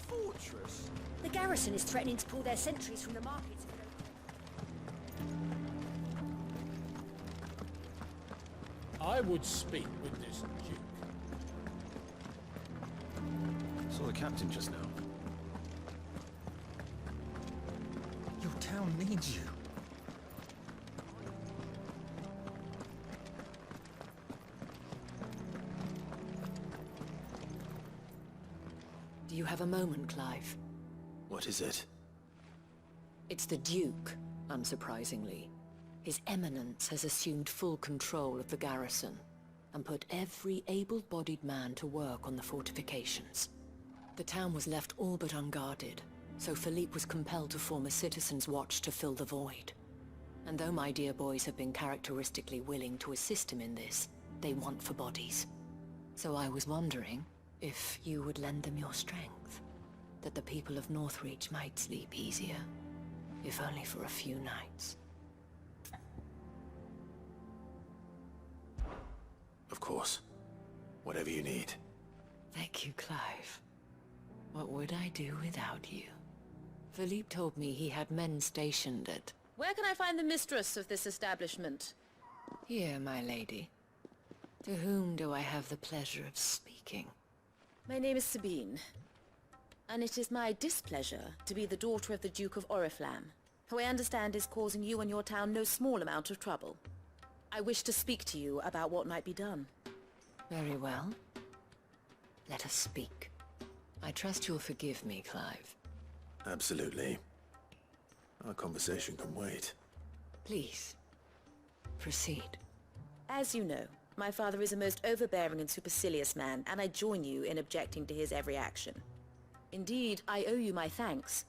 fortress? The garrison is threatening to pull their sentries from the markets. I would speak with this duke. Saw the captain just now. Your town needs you. Do you have a moment, Clive? What is it? It's the Duke, unsurprisingly. His Eminence has assumed full control of the garrison and put every able-bodied man to work on the fortifications. The town was left all but unguarded, so Philippe was compelled to form a citizens' watch to fill the void. And though my dear boys have been characteristically willing to assist him in this, they want for bodies. So I was wondering if you would lend them your strength, that the people of Northreach might sleep easier, if only for a few nights. Of course. Whatever you need. Thank you, Clive. What would I do without you? Philippe told me he had men stationed at... Where can I find the mistress of this establishment? Here, my lady. To whom do I have the pleasure of speaking? My name is Sabine, and it is my displeasure to be the daughter of the Duke of Oriflamme, who I understand is causing you and your town no small amount of trouble. I wish to speak to you about what might be done. Very well. Let us speak. I trust you'll forgive me, Clive. Absolutely. Our conversation can wait. Please, proceed. As you know, my father is a most overbearing and supercilious man, and I join you in objecting to his every action. Indeed, I owe you my thanks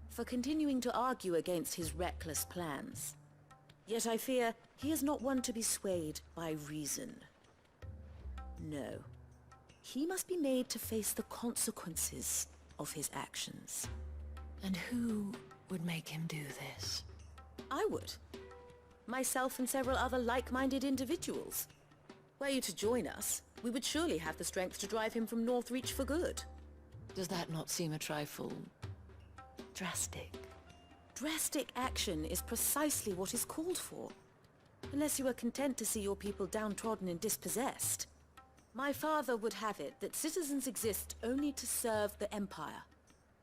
for continuing to argue against his reckless plans. Yet I fear he is not one to be swayed by reason. No. He must be made to face the consequences of his actions. And who would make him do this? I would. Myself and several other like-minded individuals. Were you to join us, we would surely have the strength to drive him from Northreach for good. Does that not seem a trifle... drastic? Drastic action is precisely what is called for. Unless you are content to see your people downtrodden and dispossessed. My father would have it that citizens exist only to serve the Empire.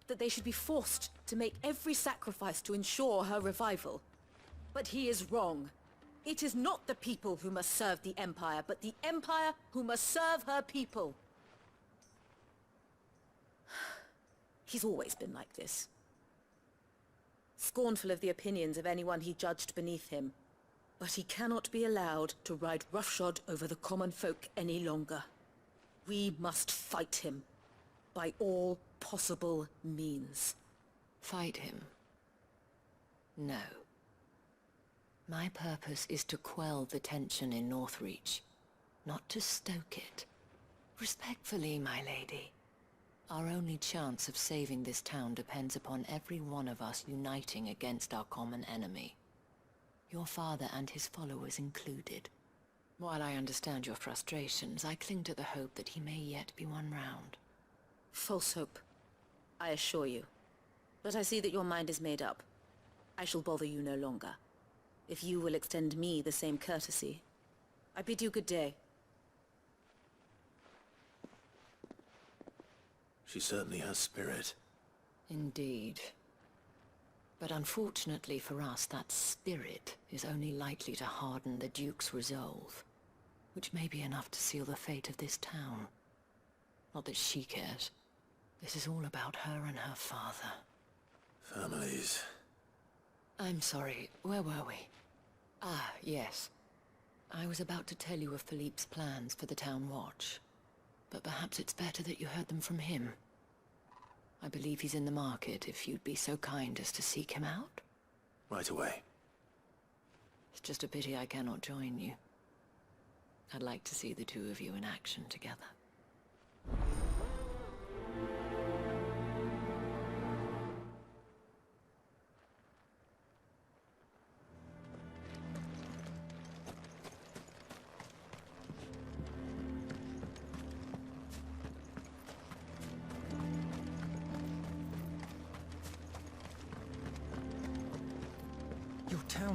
That they should be forced to make every sacrifice to ensure her revival. But he is wrong. It is not the people who must serve the Empire, but the Empire who must serve her people. He's always been like this. Scornful of the opinions of anyone he judged beneath him. But he cannot be allowed to ride roughshod over the common folk any longer. We must fight him. By all possible means. Fight him? No. My purpose is to quell the tension in Northreach, not to stoke it. Respectfully, my lady. Our only chance of saving this town depends upon every one of us uniting against our common enemy. Your father and his followers included. While I understand your frustrations, I cling to the hope that he may yet be won round. False hope, I assure you. But I see that your mind is made up. I shall bother you no longer. If you will extend me the same courtesy, I bid you good day. She certainly has spirit. Indeed. But unfortunately for us, that spirit is only likely to harden the Duke's resolve, which may be enough to seal the fate of this town. Not that she cares. This is all about her and her father. Families. I'm sorry, where were we? Ah, yes. I was about to tell you of Philippe's plans for the town watch. But perhaps it's better that you heard them from him. I believe he's in the market, if you'd be so kind as to seek him out. Right away. It's just a pity I cannot join you. I'd like to see the two of you in action together.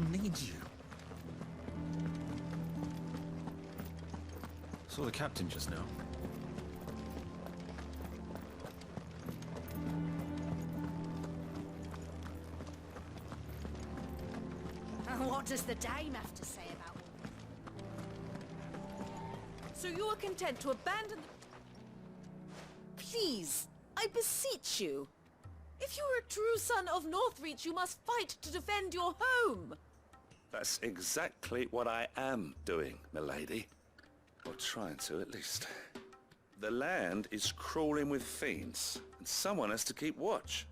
need you. Saw the captain just now. What does the dame have to say about all So you are content to abandon the... Please, I beseech you. If you are a true son of Northreach, you must fight to defend your home. That's exactly what I am doing, milady. Or trying to, at least. The land is crawling with fiends, and someone has to keep watch.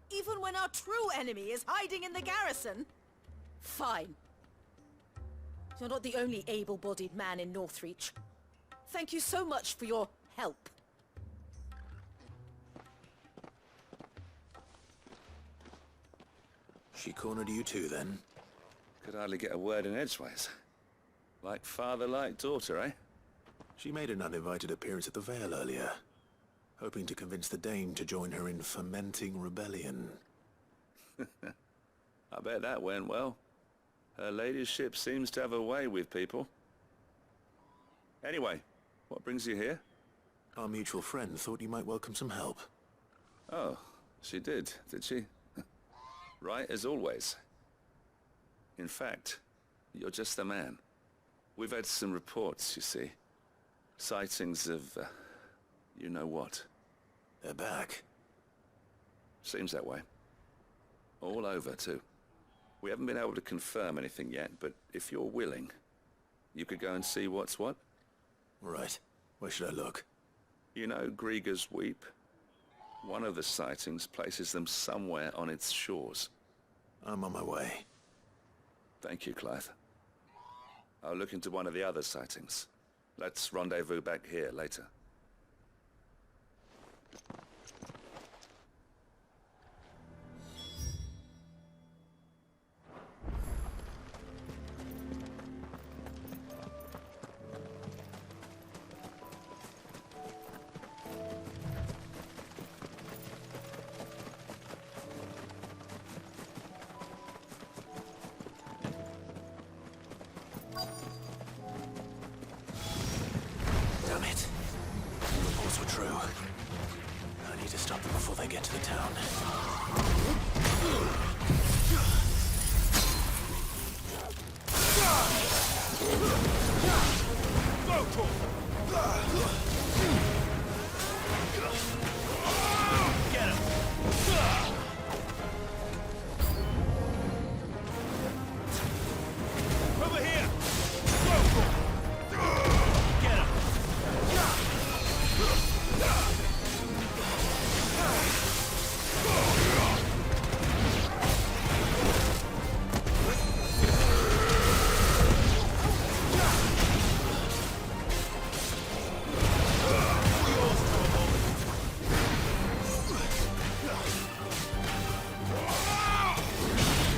Even when our true enemy is hiding in the garrison? Fine. You're not the only able-bodied man in Northreach. Thank you so much for your help. She cornered you too, then? Could hardly get a word in edgeways. Like father, like daughter, eh? She made an uninvited appearance at the Vale earlier, hoping to convince the Dame to join her in fomenting rebellion. I bet that went well. Her ladyship seems to have a way with people. Anyway, what brings you here? Our mutual friend thought you might welcome some help. Oh, she did she? Right as always. In fact, you're just the man. We've had some reports, you see. Sightings of, you know what. They're back. Seems that way. All over, too. We haven't been able to confirm anything yet, but if you're willing, you could go and see what's what. Right. Where should I look? You know Grieger's Weep? One of the sightings places them somewhere on its shores. I'm on my way. Thank you, Clive. I'll look into one of the other sightings. Let's rendezvous back here later. Damn it. The reports were true. I need to stop them before they get to the town. Get him! Over here! Get him!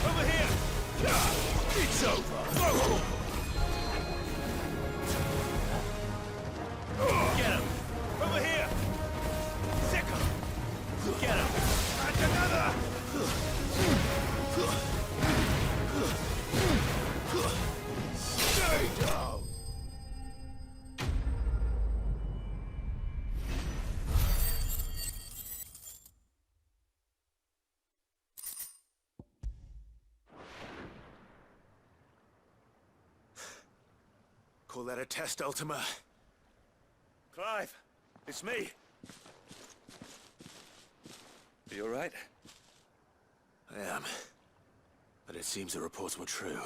Over here! It's over! Get him! Over here! Sick him! Get him! And another! Stay down! Call that a test, Ultima? Clive, it's me. You all right? I am. But it seems the reports were true.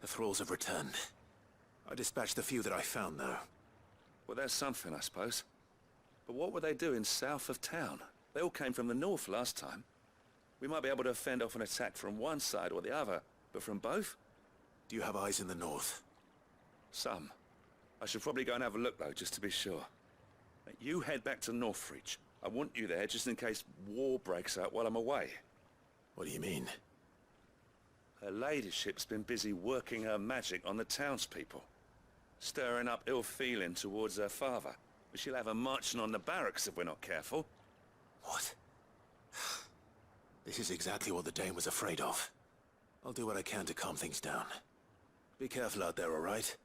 The thralls have returned. I dispatched the few that I found, though. Well, there's something, I suppose. But what were they doing south of town? They all came from the north last time. We might be able to fend off an attack from one side or the other, but from both? Do you have eyes in the north? Some. I should probably go and have a look, though, just to be sure. You head back to Northreach. I want you there just in case war breaks out while I'm away. What do you mean? Her ladyship's been busy working her magic on the townspeople. Stirring up ill feeling towards her father. But she'll have her marching on the barracks if we're not careful. What? This is exactly what the Dame was afraid of. I'll do what I can to calm things down. Be careful out there, all right?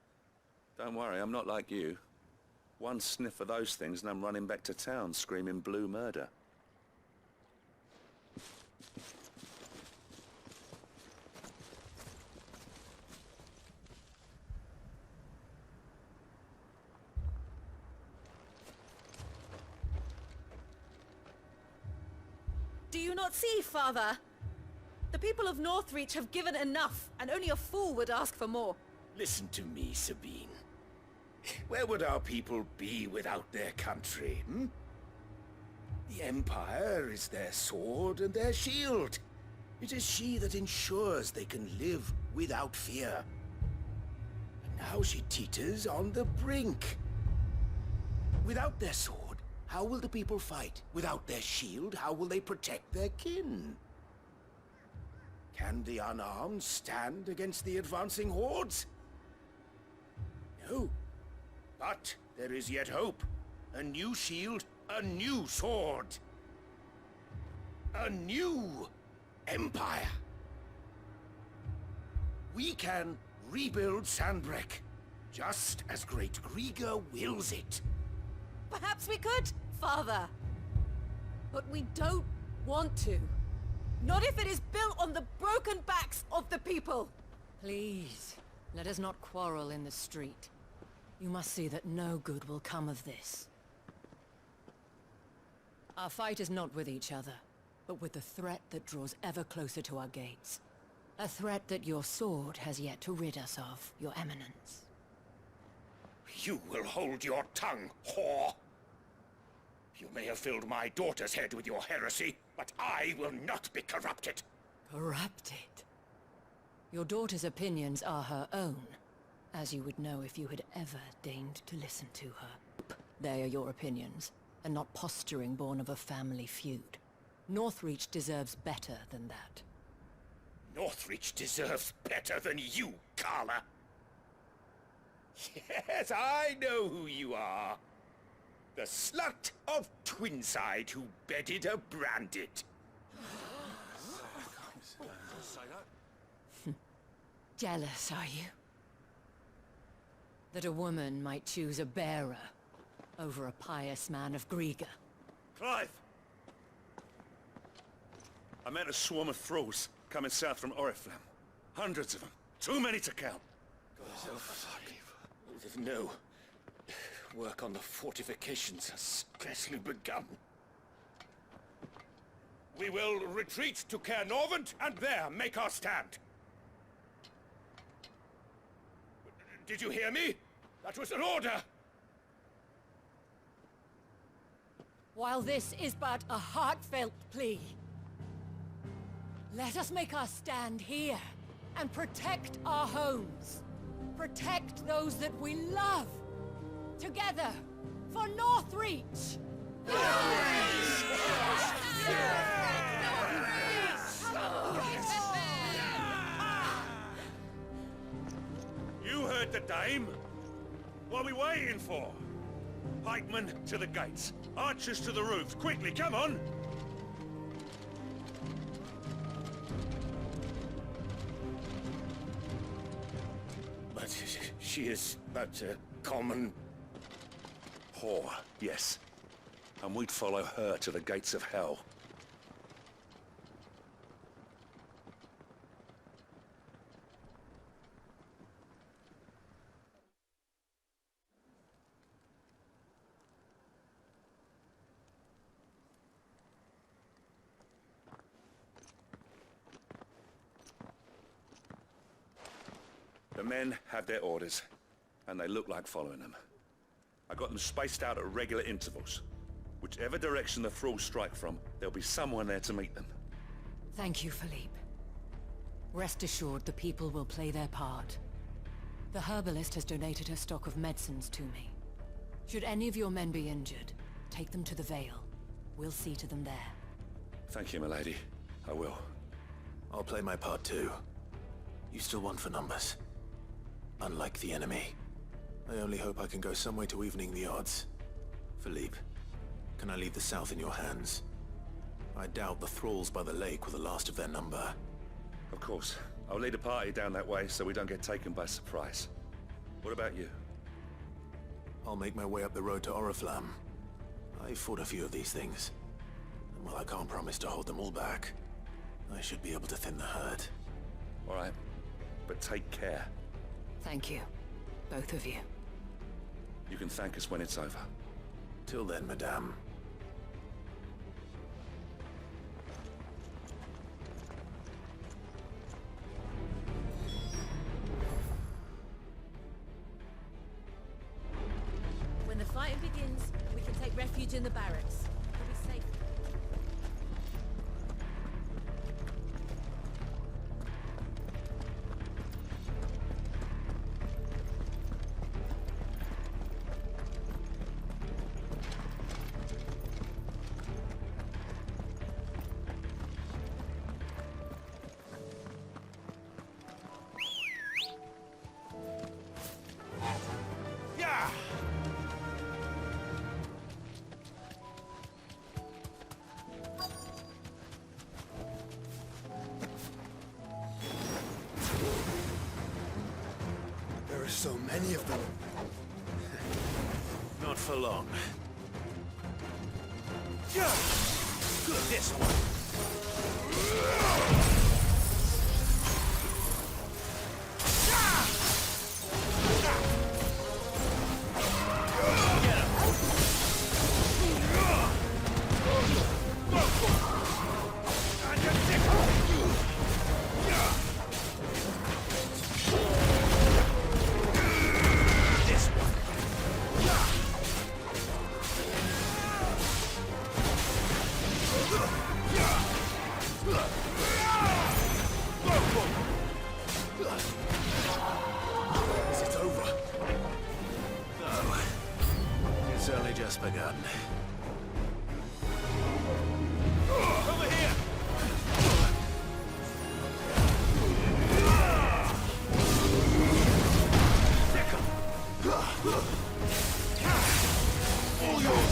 Don't worry, I'm not like you. One sniff of those things and I'm running back to town screaming blue murder. Do you not see, Father? The people of Northreach have given enough, and only a fool would ask for more. Listen to me, Sabine. Where would our people be without their country, hmm? The Empire is their sword and their shield. It is she that ensures they can live without fear. And now she teeters on the brink. Without their sword, how will the people fight? Without their shield, how will they protect their kin? Can the unarmed stand against the advancing hordes? No. But there is yet hope. A new shield, a new sword. A new empire. We can rebuild Sandbreck, just as Great Grieger wills it. Perhaps we could, Father. But we don't want to. Not if it is built on the broken backs of the people. Please, let us not quarrel in the street. You must see that no good will come of this. Our fight is not with each other, but with the threat that draws ever closer to our gates. A threat that your sword has yet to rid us of, Your Eminence. You will hold your tongue, whore! You may have filled my daughter's head with your heresy, but I will not be corrupted! Corrupted? Your daughter's opinions are her own, as you would know if you had ever deigned to listen to her. They are your opinions, and not posturing born of a family feud. Northreach deserves better than that. Northreach deserves better than you, Carla! Yes, I know who you are. The slut of Twinside who bedded a Branded. Jealous, are you? That a woman might choose a bearer over a pious man of Grieger. Clive! I met a swarm of thralls coming south from Oriflamme. Hundreds of them. Too many to count. Oh, fuck. No. Work on the fortifications has scarcely begun. We will retreat to Caer Norvent and there make our stand. Did you hear me? That was an order! While this is but a heartfelt plea, let us make our stand here and protect our homes. Protect those that we love. Together, for Northreach! You heard the dame. What are we waiting for? Pikemen to the gates. Archers to the roofs. Quickly, come on! But she is but a common... Whore, yes. And we'd follow her to the gates of hell. The men have their orders, and they look like following them. I got them spaced out at regular intervals. Whichever direction the thralls strike from, there'll be someone there to meet them. Thank you, Philippe. Rest assured the people will play their part. The herbalist has donated her stock of medicines to me. Should any of your men be injured, take them to the Vale. We'll see to them there. Thank you, milady. I will. I'll play my part too. You still want for numbers. Unlike the enemy. I only hope I can go some way to evening the odds. Philippe, can I leave the south in your hands? I doubt the thralls by the lake were the last of their number. Of course. I'll lead a party down that way so we don't get taken by surprise. What about you? I'll make my way up the road to Oriflamme. I fought a few of these things. And while I can't promise to hold them all back, I should be able to thin the herd. All right, but take care. Thank you, both of you. You can thank us when it's over. Till then, madame. When the fighting begins, we can take refuge in the barracks. We'll be safe. There are so many of them. Not for long. This one. Is it over? No. It's only just begun. Over here! All yours!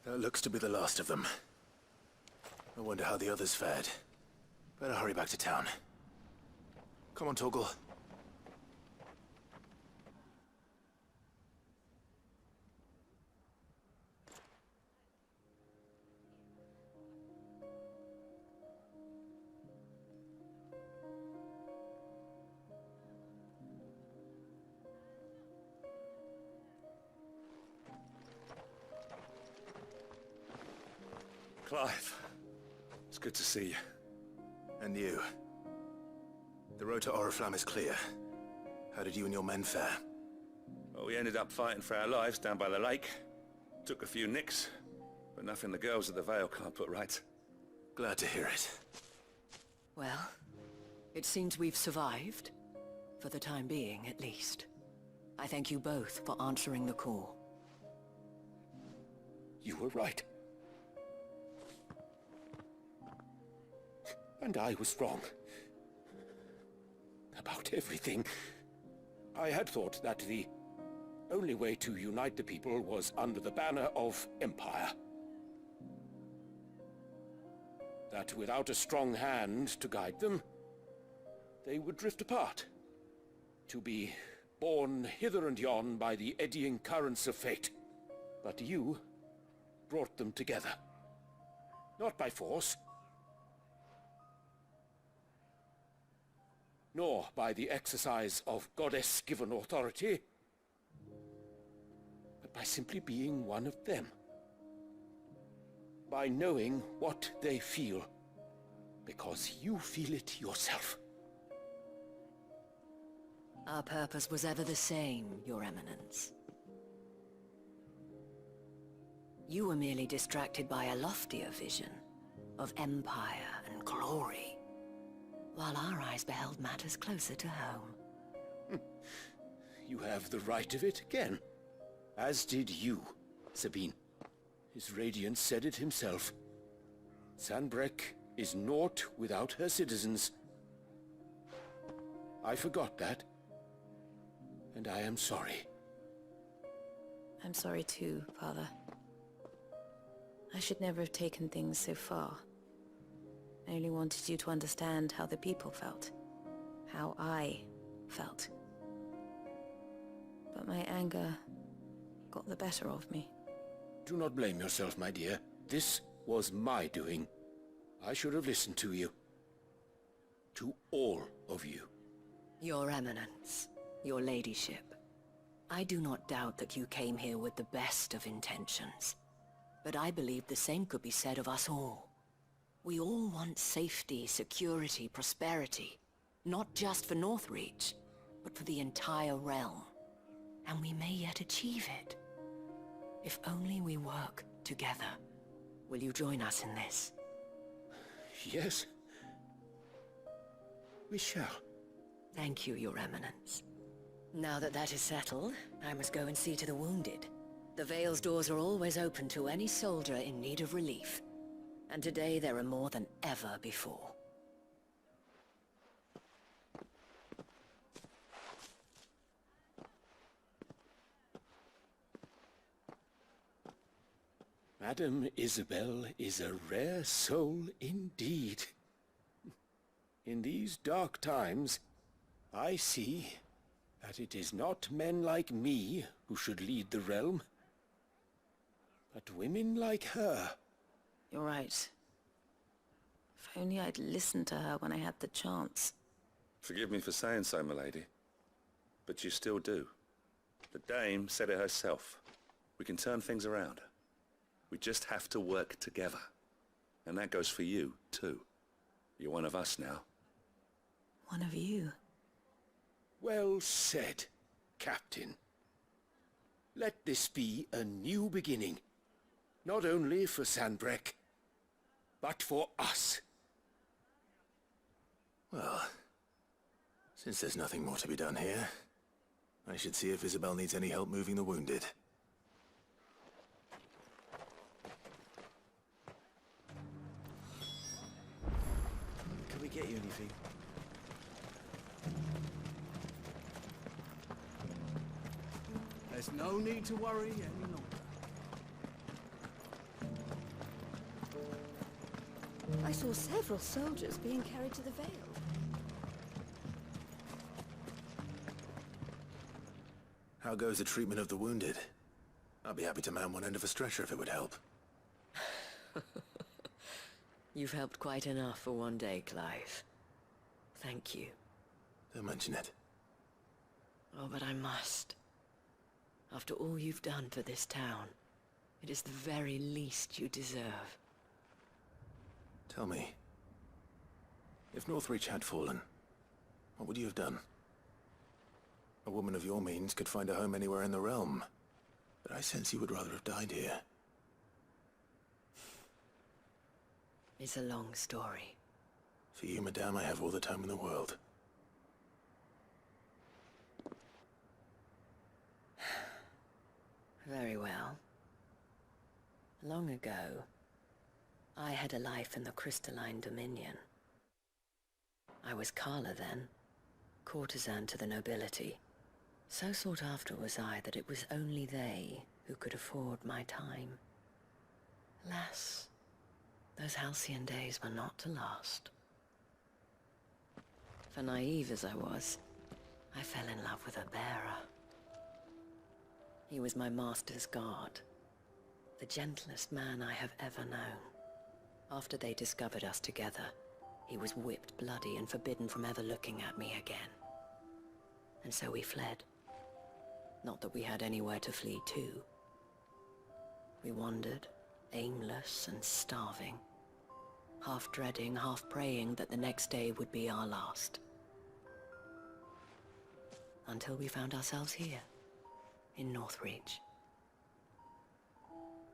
That looks to be the last of them. I wonder how the others fared. Better hurry back to town. Come on, Torgal. Clive, it's good to see you. And you. The road to Oriflamme is clear. How did you and your men fare? Well, we ended up fighting for our lives down by the lake. Took a few nicks, but nothing the girls of the Vale can't put right. Glad to hear it. Well, it seems we've survived. For the time being, at least. I thank you both for answering the call. You were right. And I was wrong. About everything. I had thought that the only way to unite the people was under the banner of Empire. That without a strong hand to guide them, they would drift apart, to be borne hither and yon by the eddying currents of fate. But you brought them together. Not by force, nor by the exercise of goddess-given authority, but by simply being one of them. By knowing what they feel, because you feel it yourself. Our purpose was ever the same, Your Eminence. You were merely distracted by a loftier vision of empire and glory, while our eyes beheld matters closer to home. You have the right of it again. As did you, Sabine. His Radiance said it himself. Sanbreque is naught without her citizens. I forgot that. And I am sorry. I'm sorry too, Father. I should never have taken things so far. I only wanted you to understand how the people felt. How I felt. But my anger got the better of me. Do not blame yourself, my dear. This was my doing. I should have listened to you. To all of you. Your Eminence, your Ladyship, I do not doubt that you came here with the best of intentions. But I believe the same could be said of us all. We all want safety, security, prosperity. Not just for Northreach, but for the entire realm. And we may yet achieve it. If only we work together. Will you join us in this? Yes. We shall. Thank you, Your Eminence. Now that that is settled, I must go and see to the wounded. The Vale's doors are always open to any soldier in need of relief. And today there are more than ever before. Madame Isabel is a rare soul indeed. In these dark times, I see that it is not men like me who should lead the realm, but women like her. You're right. If only I'd listened to her when I had the chance. Forgive me for saying so, my lady, but you still do. The dame said it herself. We can turn things around. We just have to work together. And that goes for you, too. You're one of us now. One of you. Well said, Captain. Let this be a new beginning. Not only for Sanbreque, but for us. Well, since there's nothing more to be done here, I should see if Isabel needs any help moving the wounded. Can we get you anything? There's no need to worry any longer. I saw several soldiers being carried to the Vale. How goes the treatment of the wounded? I'll be happy to man one end of a stretcher if it would help. You've helped quite enough for one day, Clive. Thank you. Don't mention it. Oh, but I must. After all you've done for this town, it is the very least you deserve. Tell me, if Northreach had fallen, what would you have done? A woman of your means could find a home anywhere in the realm, but I sense you would rather have died here. It's a long story. For you, madame, I have all the time in the world. Very well. Long ago, I had a life in the Crystalline Dominion. I was Carla then, courtesan to the nobility. So sought after was I that it was only they who could afford my time. Alas, those halcyon days were not to last. For naive as I was, I fell in love with a bearer. He was my master's guard, the gentlest man I have ever known. After they discovered us together, he was whipped bloody and forbidden from ever looking at me again. And so we fled. Not that we had anywhere to flee to. We wandered, aimless and starving, half dreading, half praying that the next day would be our last. Until we found ourselves here, in Northreach.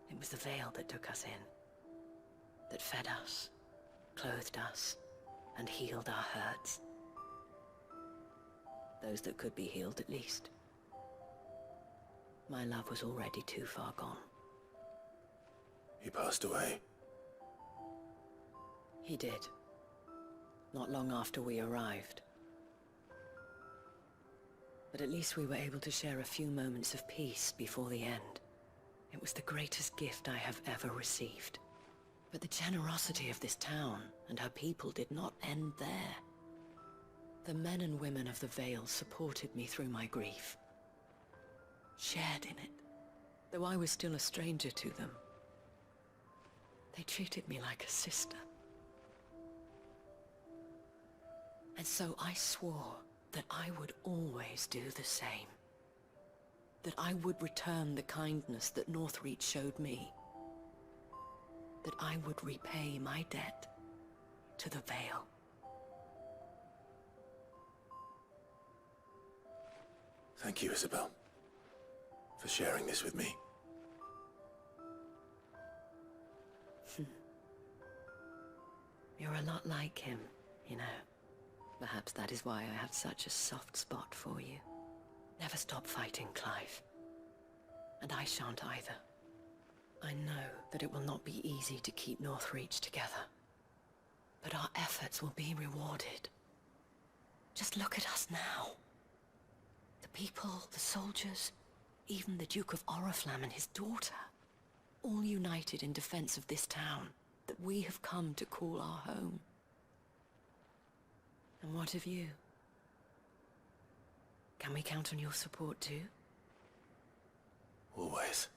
It was the Veil that took us in, that fed us, clothed us, and healed our hurts. Those that could be healed, at least. My love was already too far gone. He passed away. He did. Not long after we arrived. But at least we were able to share a few moments of peace before the end. It was the greatest gift I have ever received. But the generosity of this town and her people did not end there. The men and women of the Vale supported me through my grief. Shared in it, though I was still a stranger to them. They treated me like a sister. And so I swore that I would always do the same. That I would return the kindness that Northreach showed me. That I would repay my debt to the Vale. Thank you, Isabel, for sharing this with me. You're a lot like him, you know. Perhaps that is why I have such a soft spot for you. Never stop fighting, Clive. And I shan't either. I know that it will not be easy to keep Northreach together. But our efforts will be rewarded. Just look at us now. The people, the soldiers, even the Duke of Oriflamme and his daughter. All united in defense of this town that we have come to call our home. And what of you? Can we count on your support too? Always.